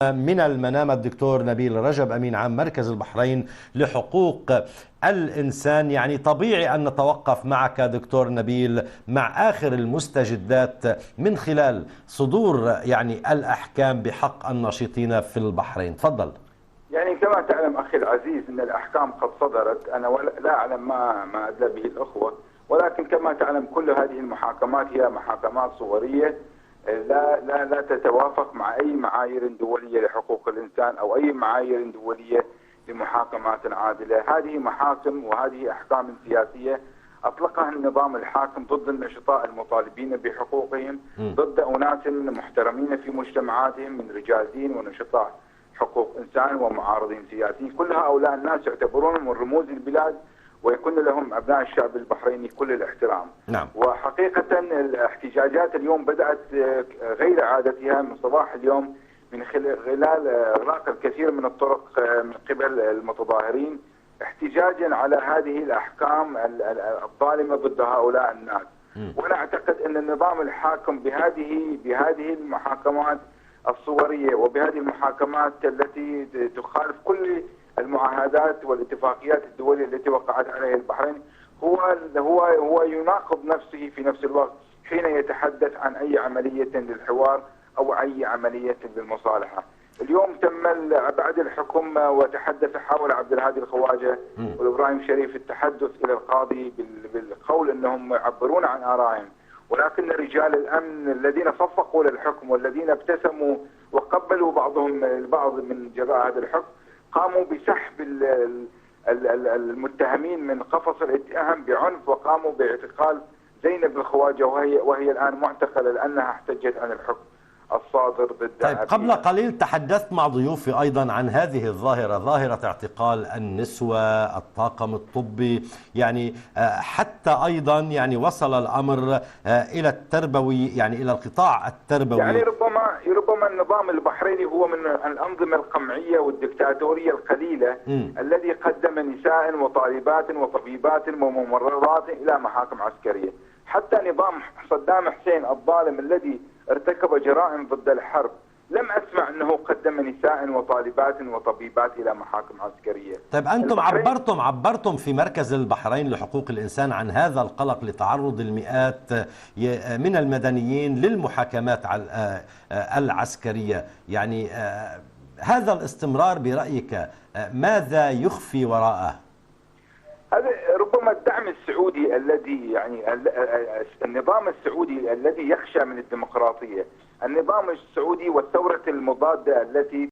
من المنام الدكتور نبيل رجب أمين عام مركز البحرين لحقوق الإنسان. يعني طبيعي أن نتوقف معك دكتور نبيل مع آخر المستجدات من خلال صدور الأحكام بحق الناشطين في البحرين. تفضل. يعني كما تعلم أخي العزيز أن الأحكام قد صدرت، أنا لا أعلم ما أدلى به الأخوة، ولكن كما تعلم كل هذه المحاكمات هي محاكمات صورية لا تتوافق مع أي معايير دولية لحقوق الإنسان أو أي معايير دولية لمحاكمات عادلة. هذه محاكم وهذه أحكام سياسية أطلقها النظام الحاكم ضد النشطاء المطالبين بحقوقهم، ضد أناس محترمين في مجتمعاتهم من رجال دين ونشطاء حقوق إنسان ومعارضين سياسيين. كل هؤلاء الناس يعتبرون من رموز البلاد ويكون لهم أبناء الشعب البحريني كل الاحترام. نعم. وحقيقة الاحتجاجات اليوم بدأت غير عادتها من صباح اليوم من خلال إغلاق الكثير من الطرق من قبل المتظاهرين احتجاجا على هذه الأحكام الظالمة ضد هؤلاء الناس. وأنا أعتقد أن النظام الحاكم بهذه المحاكمات الصورية وبهذه المحاكمات التي تخالف كل المعاهدات والاتفاقيات الدولية التي وقعت عليها البحرين هو يناقض نفسه في نفس الوقت حين يتحدث عن أي عملية للحوار أو أي عملية للمصالحة. اليوم تم بعد الحكم وتحدث حاول عبد الهادي الخواجة وإبراهيم شريف التحدث إلى القاضي بالقول أنهم يعبرون عن آرائهم، ولكن رجال الأمن الذين صفقوا للحكم والذين ابتسموا وقبلوا بعضهم البعض من جراء هذا الحكم قاموا بسحب المتهمين من قفص الاتهام بعنف، وقاموا باعتقال زينب الخواجة وهي الآن معتقلة لأنها احتجت عن الحكم الصادر ضد. طيب، قبل قليل تحدثت مع ضيوفي أيضا عن هذه الظاهرة، ظاهرة اعتقال النسوة، الطاقم الطبي، حتى أيضا وصل الأمر إلى التربوي، إلى القطاع التربوي. ربما النظام البحريني هو من الأنظمة القمعية والدكتاتورية القليلة الذي قدم نساء وطالبات وطبيبات وممرضات إلى محاكم عسكرية. حتى نظام صدام حسين الظالم الذي ارتكب جرائم ضد الحرب لم أسمع أنه قدم نساء وطالبات وطبيبات إلى محاكم عسكرية. طيب، أنتم عبرتم في مركز البحرين لحقوق الإنسان عن هذا القلق لتعرض المئات من المدنيين للمحاكمات العسكرية. هذا الاستمرار برأيك ماذا يخفي وراءه؟ هذا ربما الدعم السعودي الذي النظام السعودي الذي يخشى من الديمقراطية، النظام السعودي والثورة المضادة التي